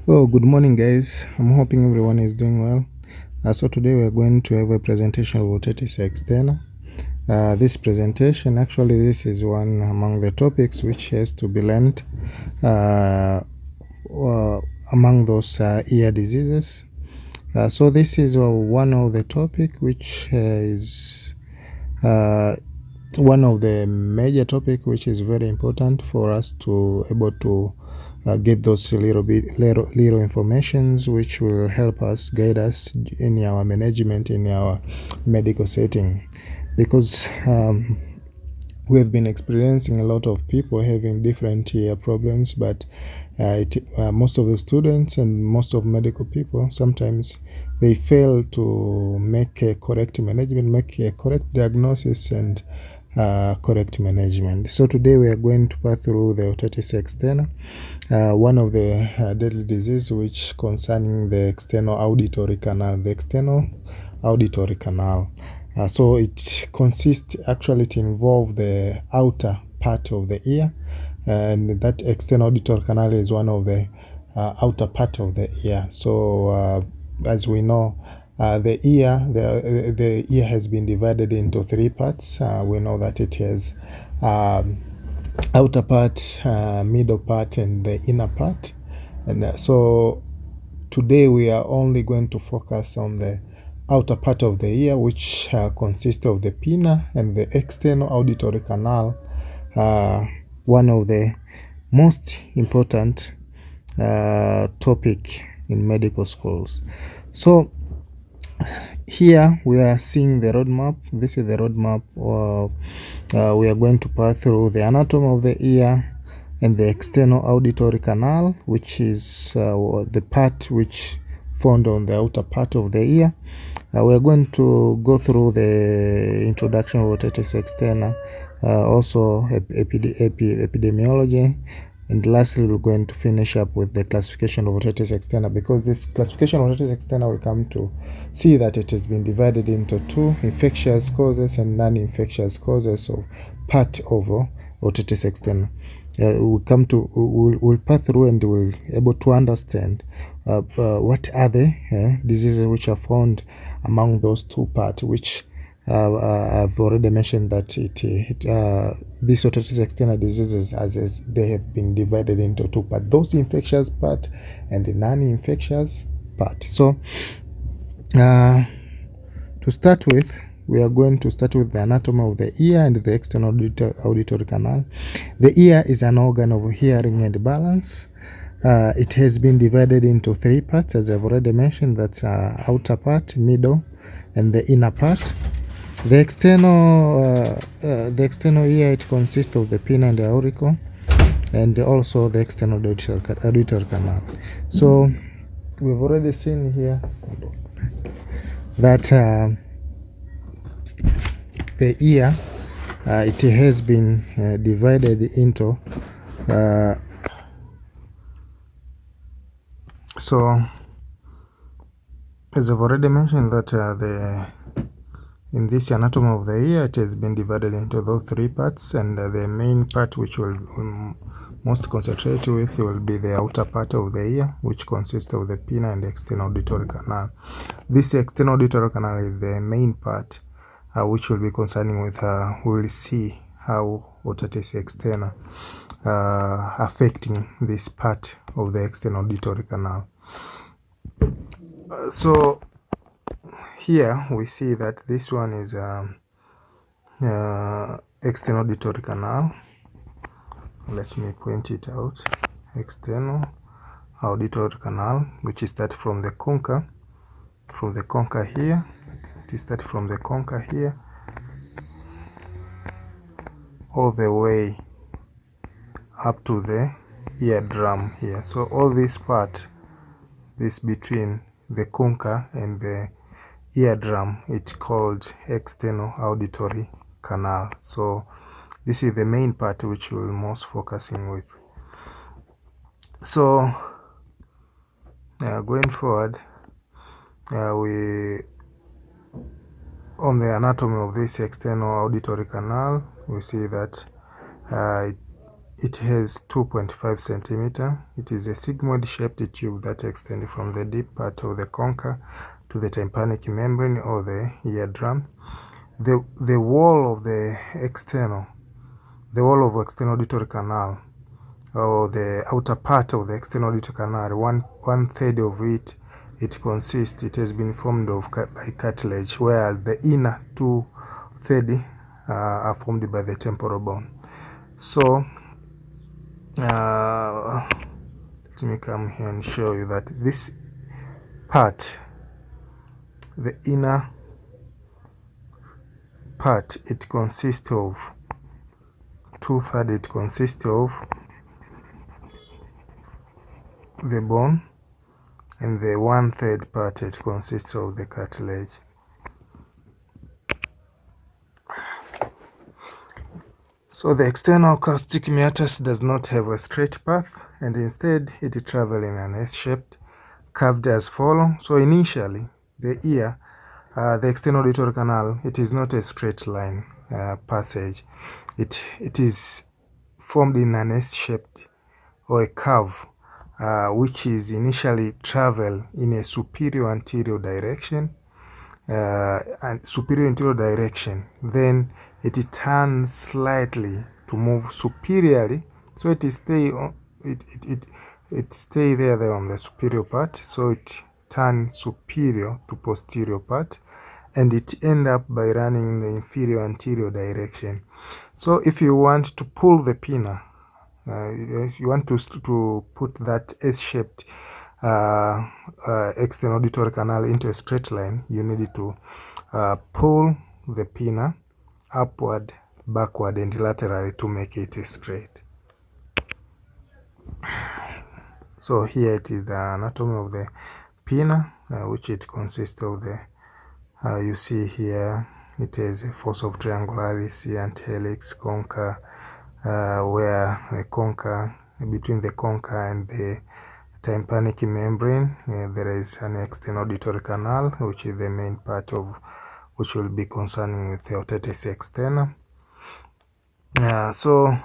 Oh, good morning, guys. I'm hoping everyone is doing well. So today we are going to have a presentation of Otitis External. This presentation, actually, this is one among the topics which has to be learned among those ear diseases. So this is one of the topic which is one of the major topic which is very important for us to able to get those little informations which will help us, guide us in our management, in our medical setting, because we have been experiencing a lot of people having different ear problems, but most of the students and most of medical people, sometimes they fail to make a correct management, make a correct diagnosis and correct management. So today we are going to pass through the otitis externa, one of the deadly disease which concerning the external auditory canal, so it consists, actually it involves the outer part of the ear, and that external auditory canal is one of the outer part of the ear. So as we know, the ear has been divided into three parts. We know that it has outer part, middle part, and the inner part. And so today we are only going to focus on the outer part of the ear, which consists of the pinna and the external auditory canal, one of the most important topic in medical schools. So here we are seeing the roadmap. This is the roadmap. We are going to pass through the anatomy of the ear and the external auditory canal, which is the part which found on the outer part of the ear. We are going to go through the introduction of otitis externa, also epidemiology, and lastly we're going to finish up with the classification of otitis externa, because this classification of otitis externa will come to see that it has been divided into two: infectious causes and non-infectious causes of part of otitis externa. We'll pass through and we'll able to understand what are the diseases which are found among those two parts, which I've already mentioned that these otitis externa diseases, as they have been divided into two parts: those infectious part and the non-infectious part. So to start with, we are going to start with the anatomy of the ear and the external auditory canal. The ear is an organ of hearing and balance. It has been divided into three parts, as I've already mentioned. That's outer part, middle, and the inner part. The external ear, it consists of the pinna and the auricle, and also the external auditory canal. So we've already seen here that the ear, it has been divided into so as I've already mentioned that in this anatomy of the ear, it has been divided into those three parts, and the main part which will most concentrate with will be the outer part of the ear, which consists of the pinna and the external auditory canal. This external auditory canal is the main part which will be concerning with we will see how otitis externa affecting this part of the external auditory canal. So here we see that this one is external auditory canal. Let me point it out. External auditory canal, which is that from the concha here. It is that from the concha here all the way up to the eardrum here. So all this part, this between the concha and the eardrum, it's called external auditory canal. So this is the main part which we'll most focusing with. So going forward, we on the anatomy of this external auditory canal, we see that it has 2.5 centimeter. It is a sigmoid shaped tube that extends from the deep part of the concha to the tympanic membrane or the eardrum. The wall of the external auditory canal, or the outer part of the external auditory canal, one third of it has been formed by cartilage, whereas the inner 2/3 are formed by the temporal bone. So let me come here and show you that this part, the inner part, it consists of 2/3. It consists of the bone, and the 1/3 part, it consists of the cartilage. So the external acoustic meatus does not have a straight path, and instead it travels in an S-shaped, curved as follows. So initially, the ear, the external auditory canal, it is not a straight line passage. It is formed in an S-shaped or a curve, which is initially travel in a superior anterior direction, then it turns slightly to move superiorly, so it stay there on the superior part, so it turns superior to posterior part, and it end up by running in the inferior anterior direction. So if you want to pull the pinna, if you want to put that S-shaped external auditory canal into a straight line, you need to pull the pinna upward, backward, and laterally to make it straight. So here it is the anatomy of the pinna, which it consists of the, you see here, it has a fossa of triangularis, and helix, concha, where the concha, between the concha and the tympanic membrane, there is an external auditory canal, which is the main part of which will be concerning with the otitis external. So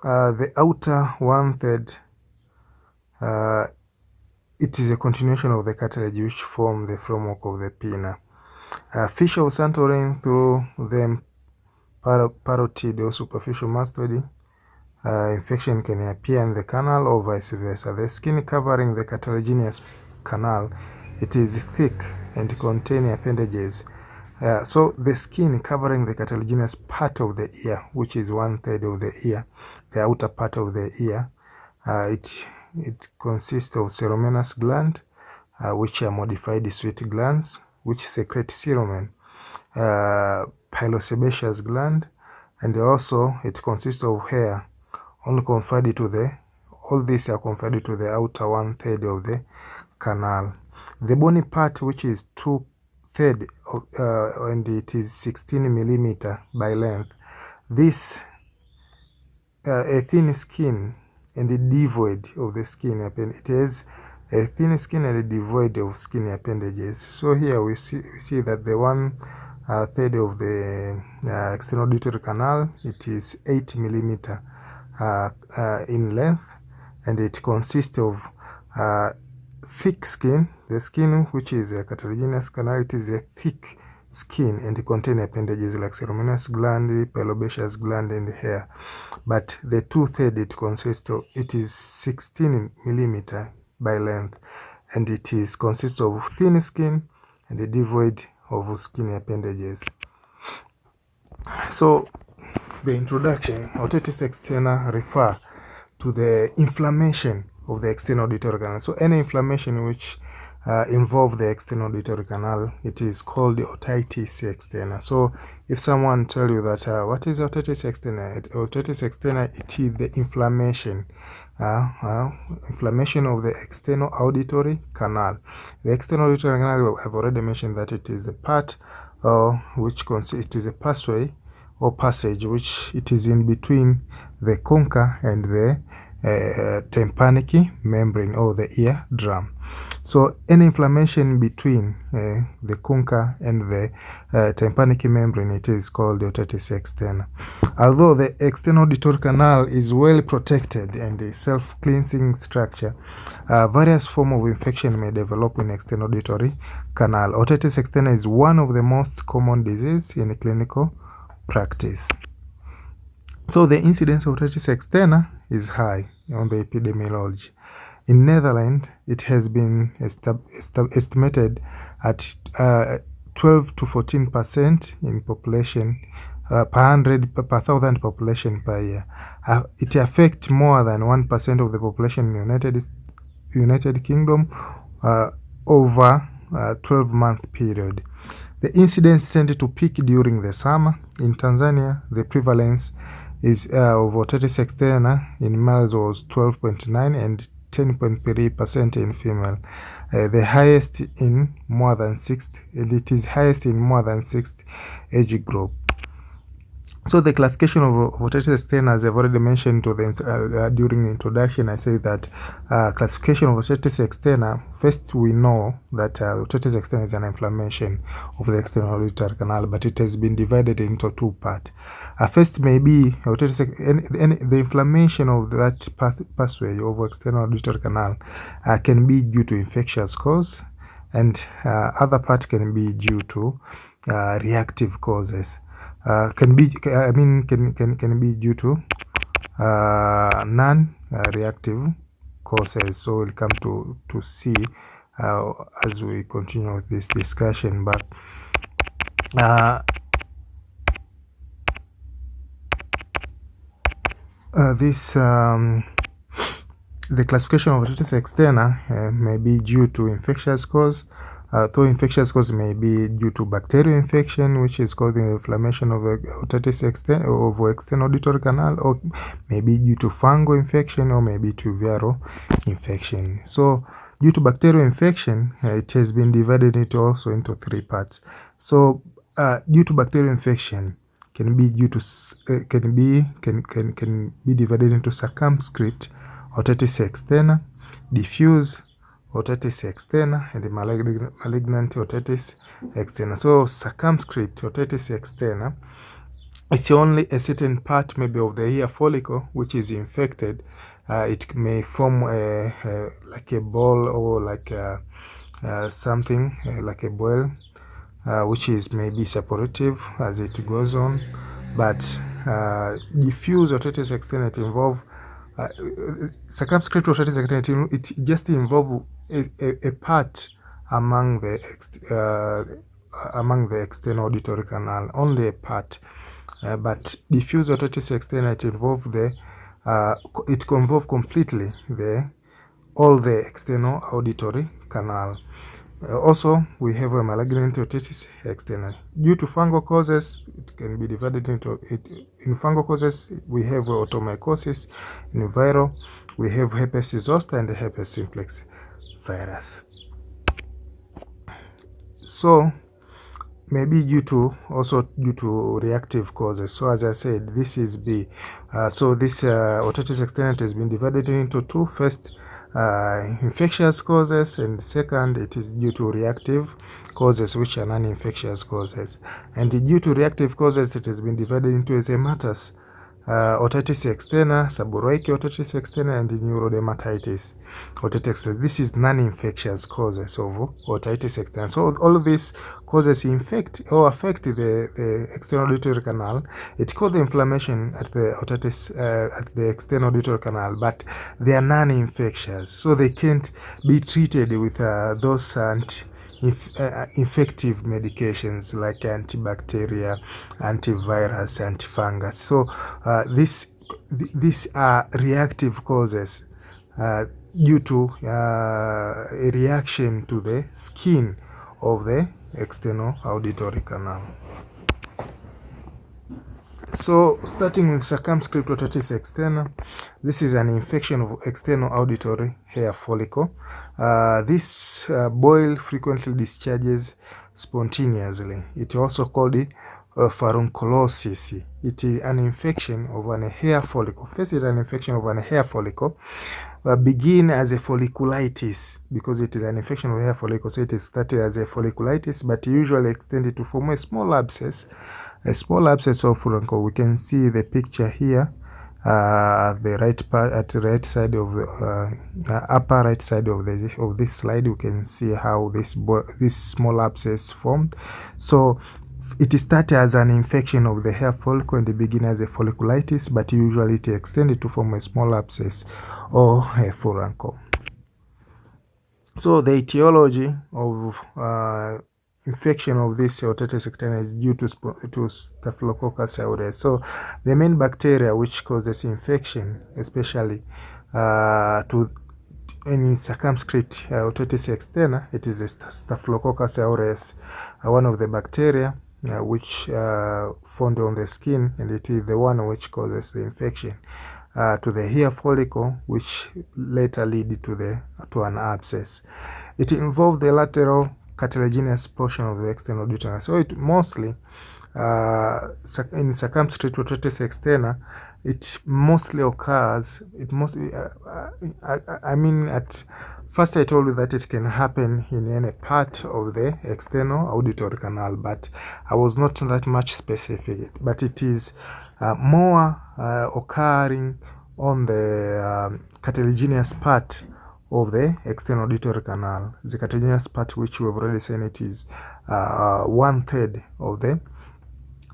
the outer 1/3, it is a continuation of the cartilage which form the framework of the pinna. Fissure of Santorin through the parotid or superficial mastoid, infection can appear in the canal or vice versa. The skin covering the cartilaginous canal, it is thick and contain appendages. So the skin covering the cartilaginous part of the ear, which is 1/3 of the ear, the outer part of the ear, it consists of ceruminous gland, which are modified sweat glands, which secrete cerumen, pilosebaceous gland, and also it consists of hair, only confined to the, all these are confined to the outer 1/3 of the canal. The bony part, which is 2/3, and it is 16 millimeter by length. This a thin skin and devoid of the skin appendage. It has a thin skin and devoid of skin appendages. So here we see that the 1/3 of the external auditory canal, it is 8 millimeter in length, and it consists of thick skin. The skin, which is a cartilaginous canal, it is a thick skin and contain appendages like ceruminous gland, pilosebaceous gland, and hair. But the 2/3, it consists of, it is 16 millimeter by length, and it is consists of thin skin and devoid of skin appendages. So the introduction, otitis externa refer to the inflammation of the external auditory canal. So any inflammation which involve the external auditory canal, it is called otitis externa. So if someone tell you that what is otitis externa? Otitis externa, it is the inflammation of the external auditory canal. The external auditory canal, I've already mentioned that it is a part which consists, it is a pathway or passage which it is in between the concha and the tympanic membrane or the eardrum. So any inflammation between the concha and the tympanic membrane, it is called the otitis externa. Although the external auditory canal is well protected and a self-cleansing structure, various forms of infection may develop in external auditory canal. Otitis externa is one of the most common diseases in clinical practice. So the incidence of otitis externa is high on the epidemiology. In Netherlands, it has been estimated at 12 to 14% in population per 1,000 population per year. It affects more than 1% of the population in United Kingdom over a 12-month period. The incidence tended to peak during the summer. In Tanzania, the prevalence is of otitis externa in males was 12.9 and 10.3% in female. The highest in more than 6th, and it is highest in more than 6th age group. So the classification of otitis externa, as I've already mentioned during the introduction, I say that classification of otitis externa, first we know that otitis externa is an inflammation of the external auditory canal, but it has been divided into two parts. First may be otitis, the inflammation of that pathway of external auditory canal can be due to infectious cause, and other part can be due to reactive causes. Can be be due to non-reactive causes. So we'll come to see as we continue with this discussion. But the classification of otitis externa may be due to infectious cause, though infectious cause may be due to bacterial infection, which is causing inflammation of otitis externa of external auditory canal, or maybe due to fungal infection, or maybe to viral infection. So due to bacterial infection, it has been divided into three parts. So due to bacterial infection can be due to can be divided into circumscript otitis externa, diffuse otitis externa, and malignant otitis externa. So circumscript otitis externa, it's only a certain part maybe of the ear follicle which is infected. It may form like a ball, or like something like a boil, which is maybe suppurative as it goes on. But diffuse otitis externa, it involve circumscript otitis externa, it just involve a part among the external auditory canal, only a part. But diffuse otitis externa, it involve it involve completely all the external auditory canal. Also, we have a malignant otitis externa. Due to fungal causes, it can be divided into in fungal causes. We have automycosis. In viral, we have herpes zoster and herpes simplex virus. So maybe due to reactive causes. So as I said, this is B. So this otitis externa has been divided into two. First, infectious causes, and second, it is due to reactive causes, which are non-infectious causes. And due to reactive causes, it has been divided into edematous otitis externa, seborrheic otitis externa, and neurodermatitis otitis externa. This is non-infectious causes of otitis externa. So all of these causes infect or affect the external auditory canal. It causes inflammation at the otitis at the external auditory canal, but they are non-infectious, so they can't be treated with those effective medications like antibacterial, antivirus, antifungus. So these are reactive causes due to a reaction to the skin of the external auditory canal. So starting with circumscript otitis externa, this is an infection of external auditory hair follicle. This boil frequently discharges spontaneously. It also called furunculosis. It is an infection of an hair follicle. First, it is an infection of an hair follicle. Begin as a folliculitis because it is an infection of hair follicle. So it is started as a folliculitis, but usually extended to form a small abscess of furuncle. We can see the picture here. The right part at the right side of the upper right side of this slide, you can see how this small abscess formed. So it started as an infection of the hair follicle and it began as a folliculitis, but usually it extended to form a small abscess or a furuncle. So the etiology of infection of this Otitis External is due to Staphylococcus aureus. So the main bacteria which causes infection, especially in circumscript Otitis External, it is a Staphylococcus aureus, one of the bacteria which found on the skin, and it is the one which causes the infection to the hair follicle, which later lead to an abscess. It involves the lateral cartilaginous portion of the external duodenum. So it mostly in circumscript Otitis External, it mostly occurs. I mean, at first I told you that it can happen in any part of the external auditory canal, but I was not that much specific. But it is more occurring on the cartilaginous part of the external auditory canal. The cartilaginous part, which we have already seen, it is 1/3 of the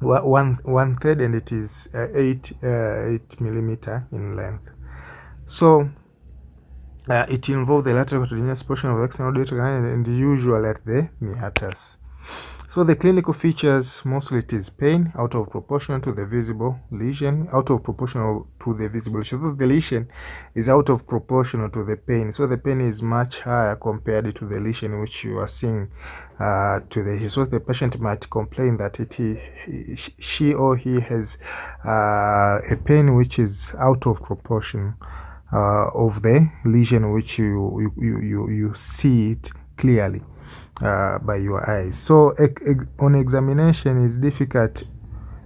1/3, and it is 8 millimeter in length. So it involves the lateral cartilaginous portion of the external auditory canal and usually at the meatus. So the clinical features, mostly it is pain out of proportion to the visible lesion, So the lesion is out of proportional to the pain. So the pain is much higher compared to the lesion which you are seeing So the patient might complain that she or he has a pain which is out of proportion of the lesion which you see it clearly by your eyes. So on examination is difficult.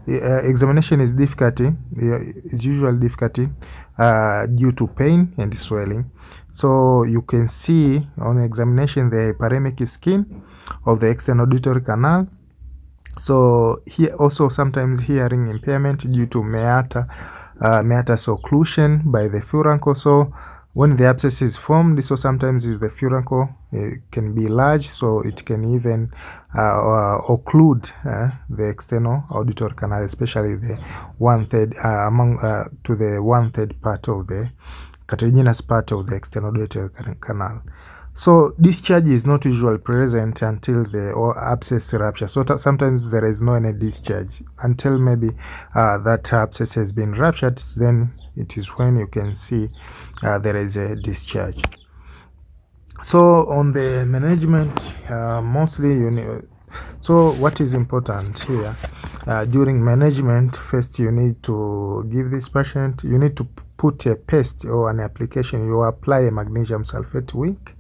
Examination is difficulty. It's usually difficulty due to pain and swelling. So you can see on examination the hyperemic skin of the external auditory canal. So here also sometimes hearing impairment due to meatus occlusion by the furuncle. So when the abscess is formed, so sometimes the furuncle can be large, so it can even occlude the external auditory canal, especially the 1/3 to the 1/3 part of the cartilaginous part of the external auditory canal. So discharge is not usually present until the abscess rupture. So sometimes there is no any discharge until maybe that abscess has been ruptured. Then it is when you can see there is a discharge. So on the management, mostly so what is important here during management? First, you need to give this patient, you need to put a paste or an application. You apply a magnesium sulfate wick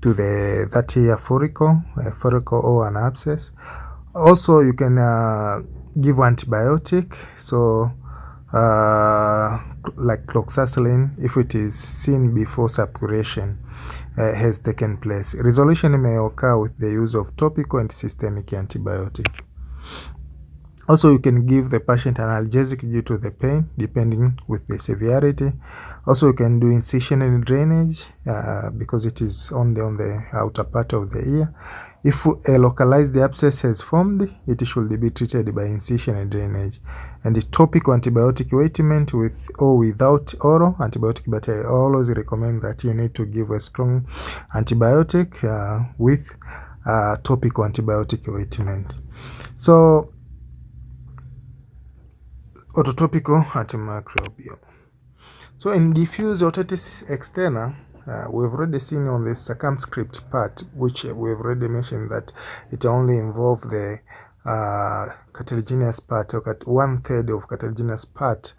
to that hair follicle, a follicle or an abscess. Also, you can give antibiotic. So like cloxacillin, if it is seen before suppuration has taken place. Resolution may occur with the use of topical and systemic antibiotic. Also, you can give the patient an analgesic due to the pain, depending with the severity. Also, you can do incision and drainage because it is only on the outer part of the ear. If a localized abscess has formed, it should be treated by incision and drainage. And the topical antibiotic ointment with or without oral antibiotic, but I always recommend that you need to give a strong antibiotic with topical antibiotic ointment. So ototopical antimicrobial. So in diffuse Otitis External, we've already seen on the circumscript part, which we've already mentioned that it only involves the cartilaginous part, or 1/3 of cartilaginous part.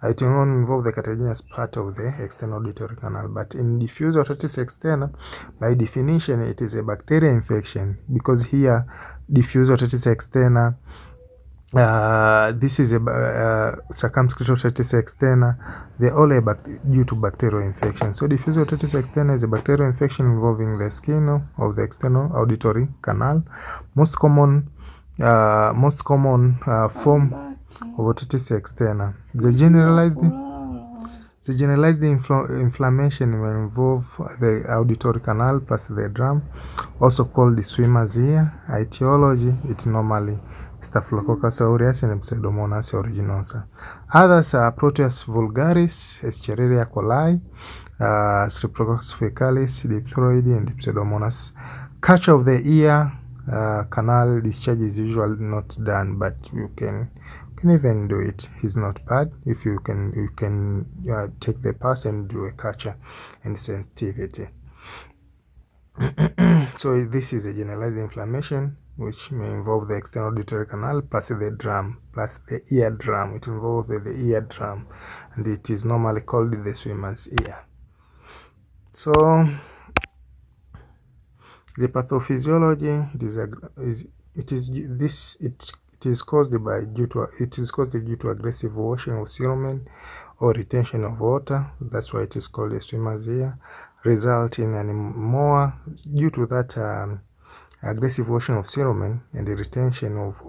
It will only involve the cartilaginous part of the external auditory canal. But in diffuse Otitis External, by definition, it is a bacterial infection because here diffuse Otitis External This is a circumscriptal otitis externa. They're all due to bacterial infection. So diffuse otitis externa is a bacterial infection involving the skin of the external auditory canal. Most common form of otitis externa. The generalized inflammation will involve the auditory canal plus the drum, also called the swimmer's ear. Etiology, it normally Staphylococcus aureus and Pseudomonas aeruginosa. Others are Proteus vulgaris, Escherichia coli, Streptococcus faecalis, Diphtheroid, and Pseudomonas. Culture of the ear canal discharge is usually not done, but you can even do it. It's not bad. If you can take the pulse and do a culture and sensitivity. So this is a generalized inflammation which may involve the external auditory canal plus the drum, plus the eardrum. It involves the eardrum, and it is normally called the swimmer's ear. So the pathophysiology, it is caused due to aggressive washing of semen or retention of water. That's why it is called a swimmer's ear. Result in anemia due to that aggressive washing of semen and the retention of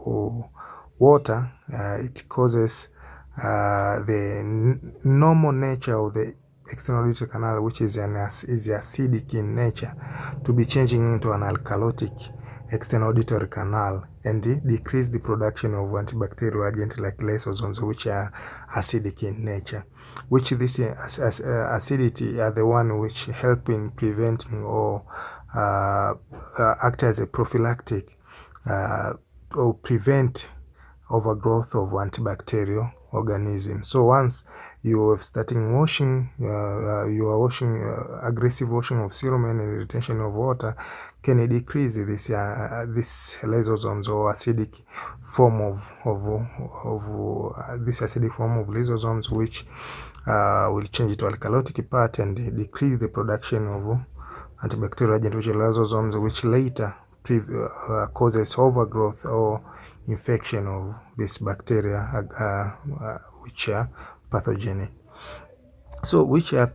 water. It causes the normal nature of the external auditory canal, which is acidic in nature, to be changing into an alkalotic external auditory canal, and decrease the production of antibacterial agents like lysosomes, which are acidic in nature, which this acidity are the one which help in preventing or act as a prophylactic or prevent overgrowth of antibacterial organisms. So once you have starting washing, you are washing aggressive washing of semen and retention of water, can decrease this lysosomes or acidic form of this acidic form of lysosomes, which will change to alkalotic part and decrease the production of antibacterial agent, which are lysosomes, which later causes overgrowth or infection of this bacteria, which are pathogenic. So which are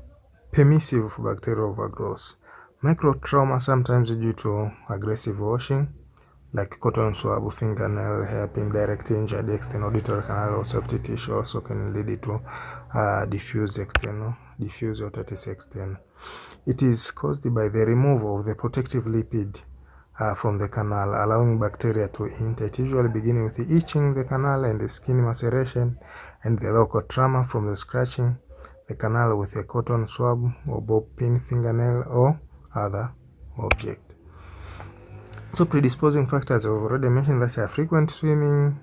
permissive for bacterial overgrowth? Microtrauma, sometimes due to aggressive washing, like cotton swab, fingernail, hairpin, direct injury, the external auditory canal or soft tissue, also can lead to diffuse otitis external. It is caused by the removal of the protective lipid from the canal, allowing bacteria to enter. It usually beginning with the itching the canal and the skin maceration, and the local trauma from the scratching the canal with a cotton swab or bob pin, fingernail, or other object. So predisposing factors, I've already mentioned that are frequent swimming.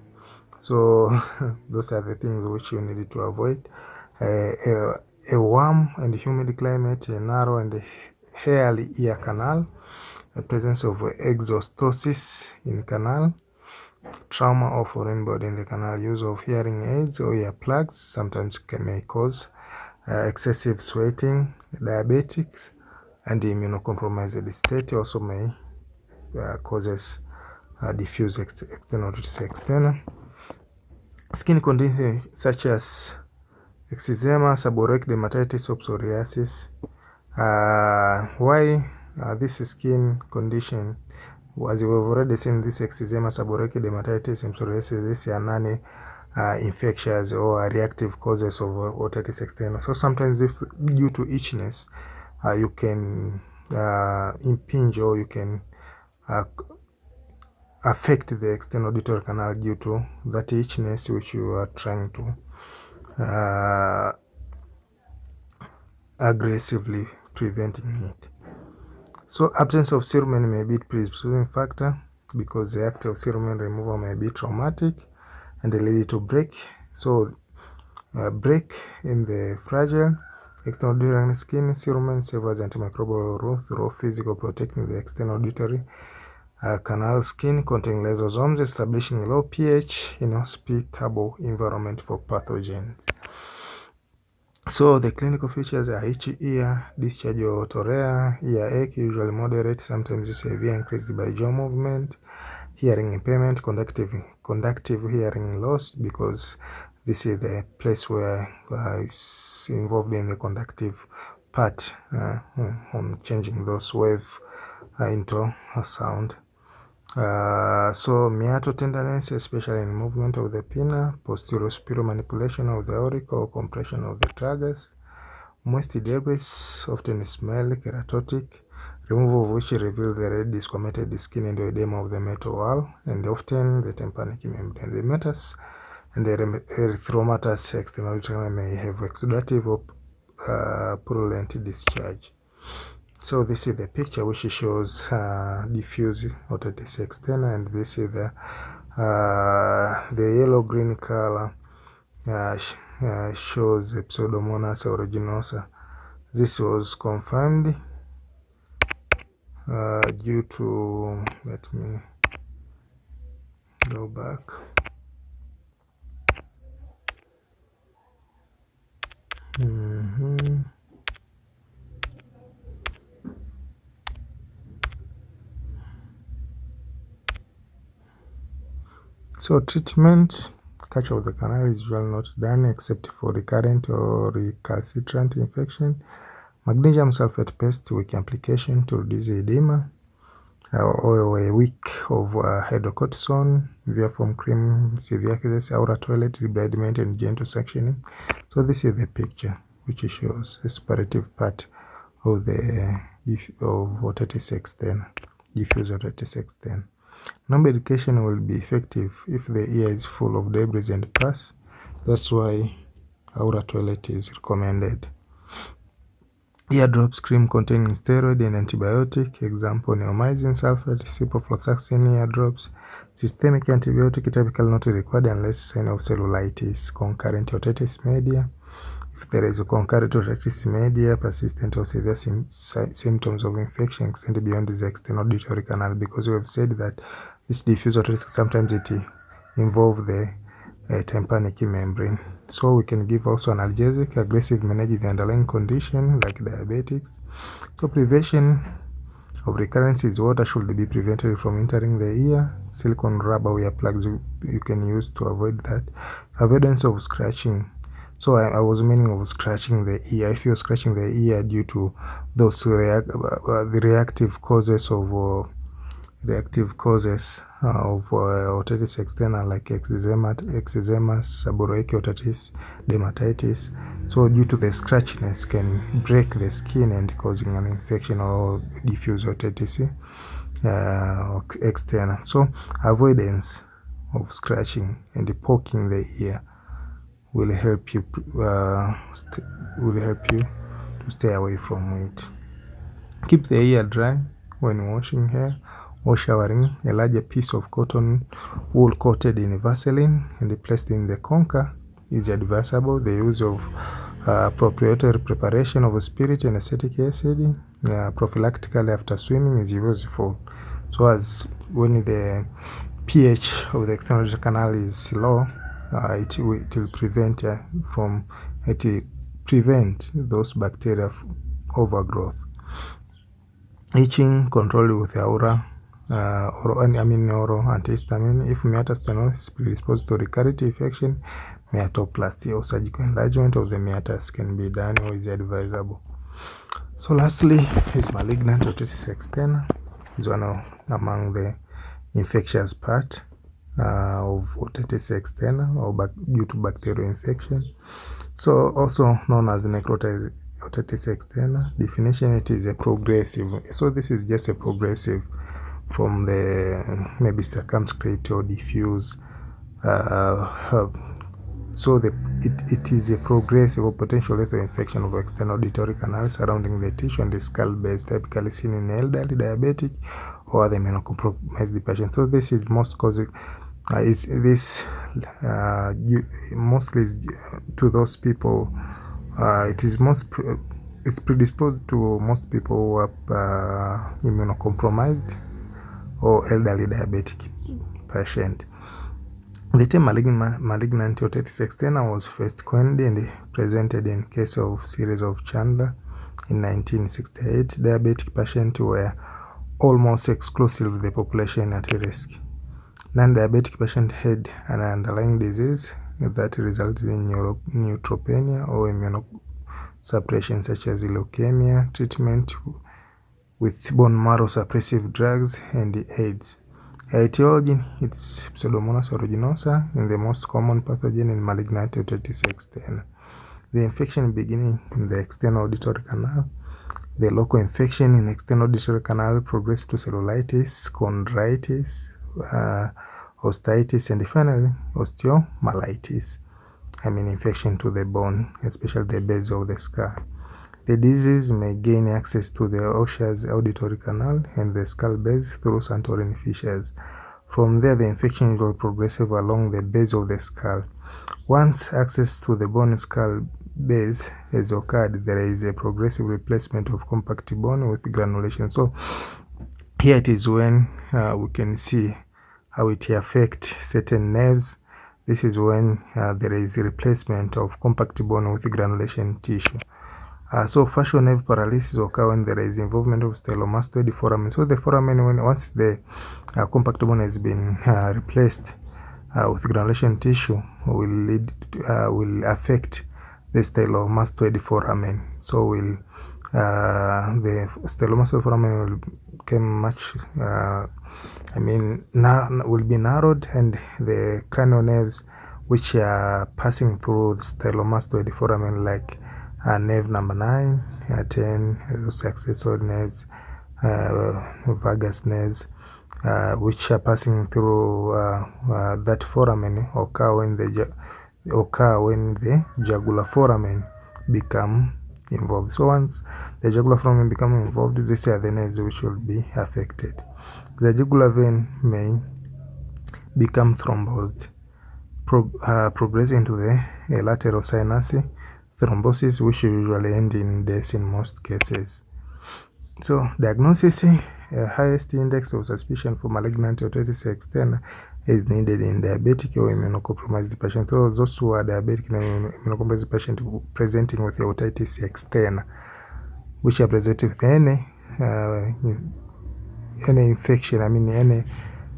So those are the things which you need to avoid. A warm and humid climate, a narrow and hairy ear canal, the presence of exostosis in canal, trauma or foreign body in the canal, use of hearing aids or earplugs sometimes may cause excessive sweating, diabetics, and immunocompromised state also may causes diffuse external otitis externa. Skin conditions such as eczema, seborrheic dermatitis, or psoriasis. Why this skin condition? As we've already seen, this eczema, seborrheic dermatitis, and psoriasis, these are non-infectious or reactive causes of otitis externa. So sometimes, if due to itchiness, you can impinge or you can affect the external auditory canal due to that itchiness which you are trying to aggressively preventing it. So absence of semen may be a predisposing factor because the act of semen removal may be traumatic and lead to break. So break in the fragile external auditory skin. Semen serves as antimicrobial role physical protecting the external auditory canal skin, containing lysosomes, establishing low pH, inhospitable environment for pathogens. So the clinical features are itchy ear, discharge or otorrhea, ear ache, usually moderate, sometimes severe, increased by jaw movement, hearing impairment, conductive hearing loss, because this is the place where it's involved in the conductive part on changing those wave into a sound. So meato tenderness, especially in movement of the pinna, posterior manipulation of the auricle, compression of the tragus, moist debris, often smell, keratotic, removal of which reveal the red desquamated skin and edema of the metal wall, and often the tympanic membrane. The metas and the erythromatous external may have exudative or purulent discharge. So this is the picture which shows diffuse otitis externa, and this is the yellow-green color shows Pseudomonas aeruginosa. This was confirmed due to, let me go back. So treatment, culture of the canal is usually not done except for recurrent or recalcitrant infection. Magnesium sulfate paste weak application to reduce edema, or a week of hydrocortisone, Viaform cream, severe cases, aura toilet, debridement, and gentle sectioning. So this is the picture which shows a separative part of the otitis externa, diffuse otitis externa. No medication will be effective if the ear is full of debris and pus. That's why aura toilet is recommended. Eardrops, cream containing steroid and antibiotic, example neomycin sulfate, ciprofloxacin eardrops. Systemic antibiotic typically not required unless sign of cellulitis, concurrent otitis media. If there is a concurrent otitis media, persistent or severe symptoms of infection extend beyond the external auditory canal, because we have said that this diffuse otitis sometimes it involves the tympanic membrane. So we can give also analgesic, aggressive manage the underlying condition like diabetics. So prevention of recurrence is water should be prevented from entering the ear. Silicone rubber earplugs you can use to avoid that. Avoidance of scratching. So I was meaning of scratching the ear. If you're scratching the ear due to those the reactive causes of otitis externa, like eczema, seborrheic otitis, dermatitis. So due to the scratchiness can break the skin and causing an infection or diffuse otitis externa. So avoidance of scratching and poking the ear will help you to stay away from it. Keep the ear dry when washing hair or showering. A larger piece of cotton wool coated in Vaseline and placed in the concha is advisable. The use of proprietary preparation of spirit and acetic acid prophylactically after swimming is useful. So as when the pH of the external canal is low, it will prevent those bacteria overgrowth. Itching controlled with aura oral antihistamine. If meatus stenosis is predisposed to recurrent infection, meatoplasty or surgical enlargement of the meatus can be done or is advisable. So lastly is malignant otitis externa. Is one among the infectious part of otitis externa or due to bacterial infection. So also known as necrotic otitis externa. Definition: it is a progressive. So this is just a progressive from the maybe circumscribed or diffuse. So it is a progressive or potential lethal infection of external auditory canal surrounding the tissue and the skull base, typically seen in elderly, diabetic, or other immunocompromised patients. So this is most causing mostly to those people. It is it's predisposed to most people who are immunocompromised or elderly diabetic patient. The term malignant otitis externa was first coined and presented in case of series of Chandler in 1968. Diabetic patients were almost exclusively the population at risk. Non-diabetic patient had an underlying disease that resulted in neutropenia or immunosuppression such as leukemia, treatment with bone marrow suppressive drugs, and AIDS. Etiology, it's Pseudomonas aeruginosa, and the most common pathogen in malignant otitis external. The infection beginning in the external auditory canal. The local infection in external auditory canal progressed to cellulitis, chondritis, osteitis, and finally osteomyelitis. Infection to the bone, especially the base of the skull. The disease may gain access to the osseous auditory canal and the skull base through Santorin fissures. From there, the infection will progressive along the base of the skull. Once access to the bone skull base has occurred, there is a progressive replacement of compact bone with granulation. So here it is when we can see how it affects certain nerves. This is when there is a replacement of compact bone with granulation tissue. So facial nerve paralysis occur when there is involvement of stylomastoid foramen. So the foramen, once the compact bone has been replaced with granulation tissue, will affect the stylomastoid foramen. So the stylomastoid foramen will become much, will be narrowed, and the cranial nerves which are passing through the stylomastoid foramen, like nerve number 9, 10, those accessory nerves, vagus nerves, which are passing through that foramen, occur when the jugular foramen become involved. So once the jugular foramen become involved, these are the nerves which will be affected. The jugular vein may become thrombosed, progress into the lateral sinus thrombosis, which usually end in death in most cases. So diagnosis, highest index of suspicion for malignant otitis externa is needed in diabetic or immunocompromised patients. So those who are diabetic and immunocompromised patients presenting with the otitis externa, which are presenting with any infection,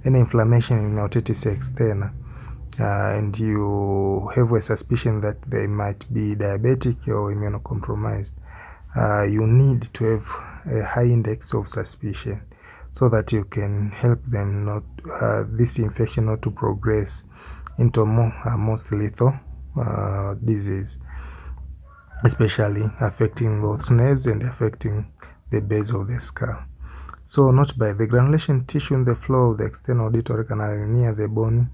any inflammation in otitis externa, and you have a suspicion that they might be diabetic or immunocompromised, you need to have a high index of suspicion so that you can help them not this infection not to progress into most lethal disease, especially affecting both nerves and affecting the base of the skull. So note by the granulation tissue in the floor of the external auditory canal near the bone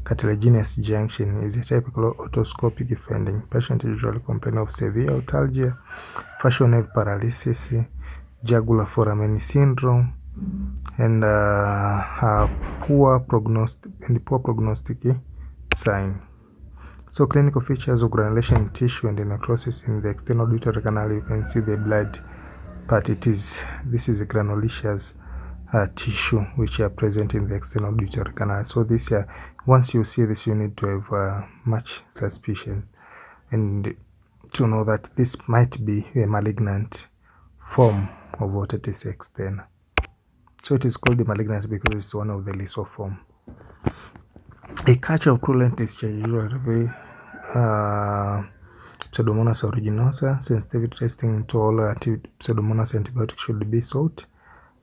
cartilaginous junction is a typical otoscopic finding. Patients usually complain of severe otalgia, facial nerve paralysis, jugular foramen syndrome, and poor prognostic sign. So clinical features of granulation tissue and necrosis in the external auditory canal. You can see the blood part. This is a granulous tissue which are present in the external auditory canal. So this once you see this, you need to have much suspicion and to know that this might be a malignant form of otitis externa. So it is called the malignant because it's one of the lethal form. A culture of cruent is usually very Pseudomonas aeruginosa. Sensitivity testing to all Pseudomonas antibiotics should be sought.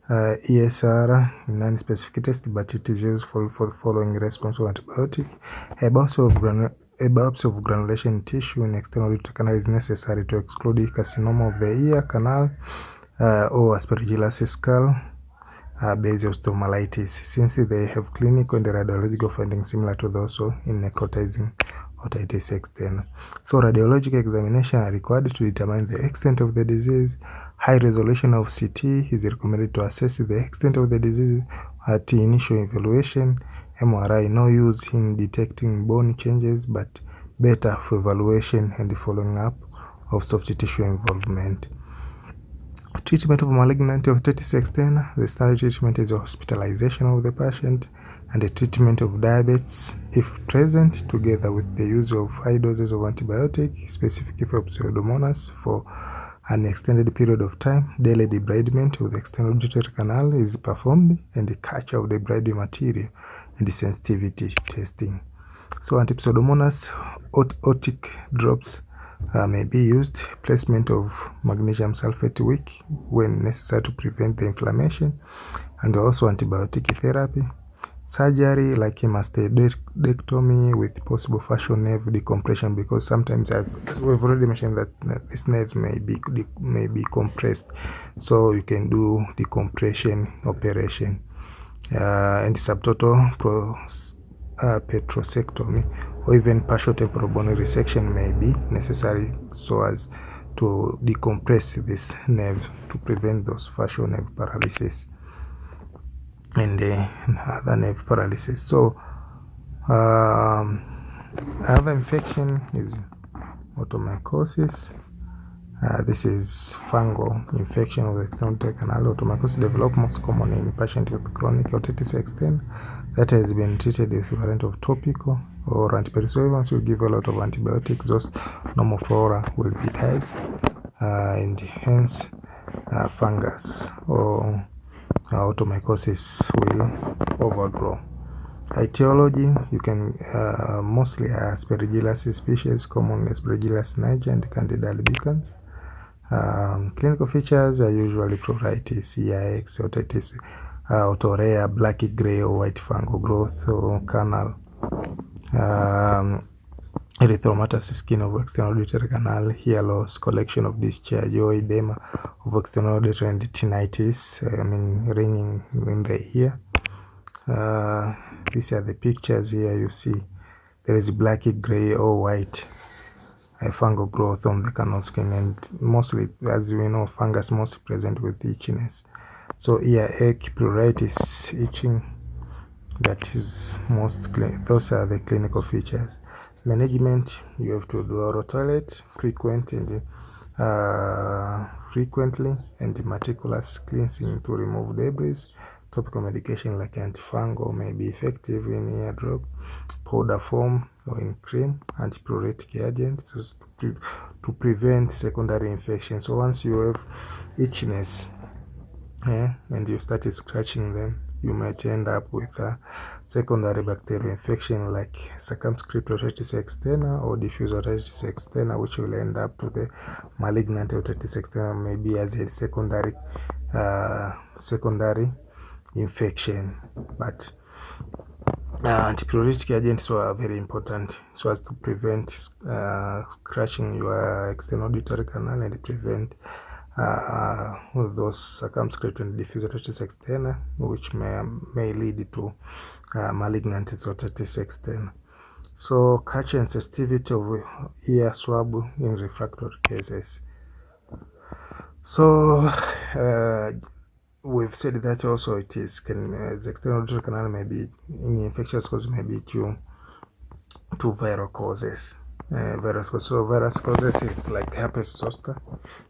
ESR, non-specific test, but it is useful for the following response of antibiotic. A biopsy of granulation tissue in external auditory canal is necessary to exclude carcinoma of the ear canal or aspergillus skull base osteomyelitis, since they have clinical and radiological findings similar to those in necrotizing otitis externa. So radiological examination are required to determine the extent of the disease. High resolution of CT is recommended to assess the extent of the disease at initial evaluation. MRI no use in detecting bone changes, but better for evaluation and following up of soft tissue involvement. Treatment of malignant otitis externa. The standard treatment is a hospitalization of the patient and a treatment of diabetes if present, together with the use of high doses of antibiotic specifically for Pseudomonas for an extended period of time. Daily debridement of the external auditory canal is performed and the culture of debrided material and sensitivity testing. So anti-pseudomonas otic drops may be used. Placement of magnesium sulfate wick when necessary to prevent the inflammation, and also antibiotic therapy. Surgery like mastectomy with possible fascial nerve decompression, because sometimes we've already mentioned that this nerve may be compressed, so you can do decompression operation. And subtotal petrosectomy or even partial temporal bone resection may be necessary so as to decompress this nerve to prevent those fascial nerve paralysis and other nerve paralysis. So other infection is otomycosis. This is fungal infection of the external auditory canal. Otomycosis develops most commonly in patients with chronic otitis external that has been treated with a variant of topical or antibiotics. So once we give a lot of antibiotics, those normal flora will be died, and hence fungus or otomycosis will overgrow. Etiology, you can mostly Aspergillus species, commonly Aspergillus niger and Candida albicans. Clinical features are usually pruritus, EIX, otitis, otorrhea, black, gray, or white fungal growth or canal, erythromatous skin of external auditory canal, hair loss, collection of discharge or edema of external auditory, and tinnitus, ringing in the ear. These are the pictures here. You see there is black, gray, or white fungal growth on the canal skin, and mostly, as we know, fungus mostly present with itchiness. So earache, pruritus, itching, that is most those are the clinical features. Management, you have to do oral toilet frequently and meticulous cleansing to remove debris. Topical medication like antifungal may be effective in ear drop, powder form, or in cream. Antipruritic agents to prevent secondary infection. So once you have itchiness and you start scratching them, you might end up with a secondary bacterial infection like circumscribed otitis externa or diffuse otitis externa, which will end up to the malignant otitis externa, maybe as a secondary infection. But antipruritic agents were very important so as to prevent scratching your external auditory canal and prevent those circumscribed and diffuse otitis externa, which may lead to malignant otitis externa. So culture and sensitivity of ear swab in refractory cases. So we've said that also it is the external auditory canal may be in infectious causes, may be due to viral causes. So virus causes is like herpes zoster,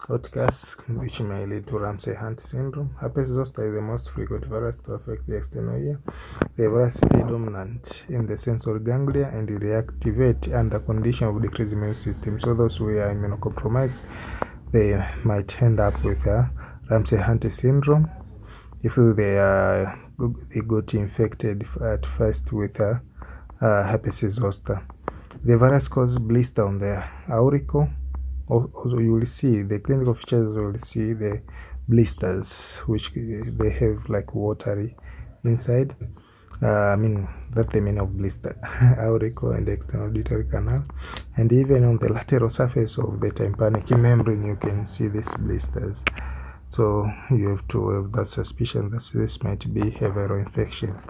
oticus, which may lead to Ramsay-Hunt syndrome. Herpes zoster is the most frequent virus to affect the external ear. The virus is dominant in the sensory ganglia and reactivate under condition of decreased immune system. So those who are immunocompromised, they might end up with a Ramsay-Hunt syndrome if they got infected at first with herpes zoster. The virus causes blister on the auricle. Also, you will see the clinical features. You will see the blisters, which they have like watery inside. That's the meaning of blister. Auricle and external auditory canal, and even on the lateral surface of the tympanic membrane, you can see these blisters. So you have to have that suspicion that this might be a viral infection.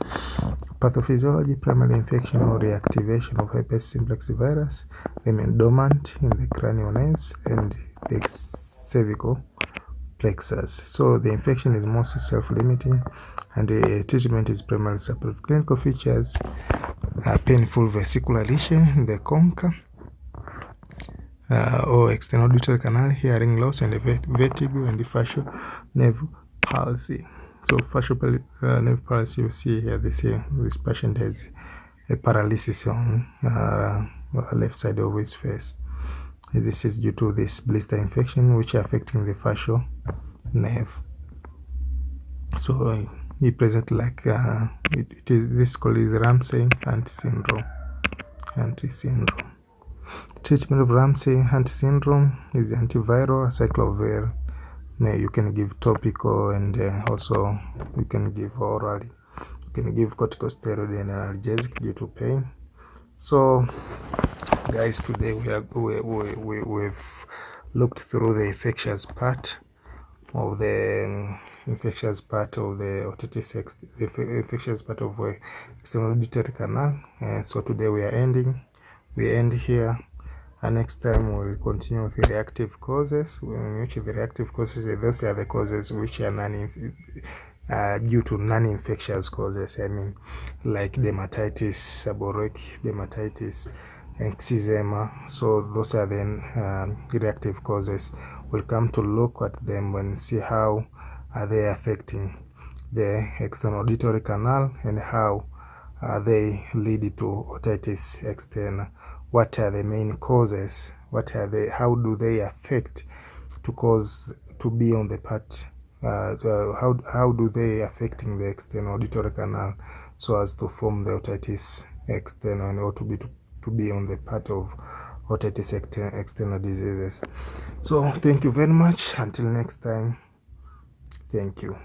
Pathophysiology, primary infection or reactivation of herpes simplex virus remain dormant in the cranial nerves and the cervical plexus. So the infection is mostly self-limiting, and the treatment is primarily supportive. Clinical features are painful vesicular lesion in the concha or external auditory canal, hearing loss, and vertigo, and the fascial nerve palsy. So fascial nerve palsy, you see here, they say this patient has a paralysis on the left side of his face. This is due to this blister infection, which are affecting the fascial nerve. So he present like this called is Ramsay Hunt syndrome. Treatment of Ramsay Hunt syndrome is antiviral, cyclovir. You can give topical, and also you can give orally. You can give corticosteroid and analgesic due to pain. So guys, today we've looked through the infectious part of the infectious part of the otitis infectious part of external auditory canal. So today we end here, and next time we'll continue with the reactive causes, which the reactive causes, those are the causes which are due to non-infectious causes. I mean, like dermatitis, seborrheic dermatitis, eczema. So those are the reactive causes. We'll come to look at them and see how are they affecting the external auditory canal, and how they lead to otitis externa. What are the main causes? What are they? How do they affect to cause to be on the part? How do they affecting the external auditory canal so as to form the otitis externa, and or to be on the part of otitis external diseases. So thank you very much. Until next time, thank you.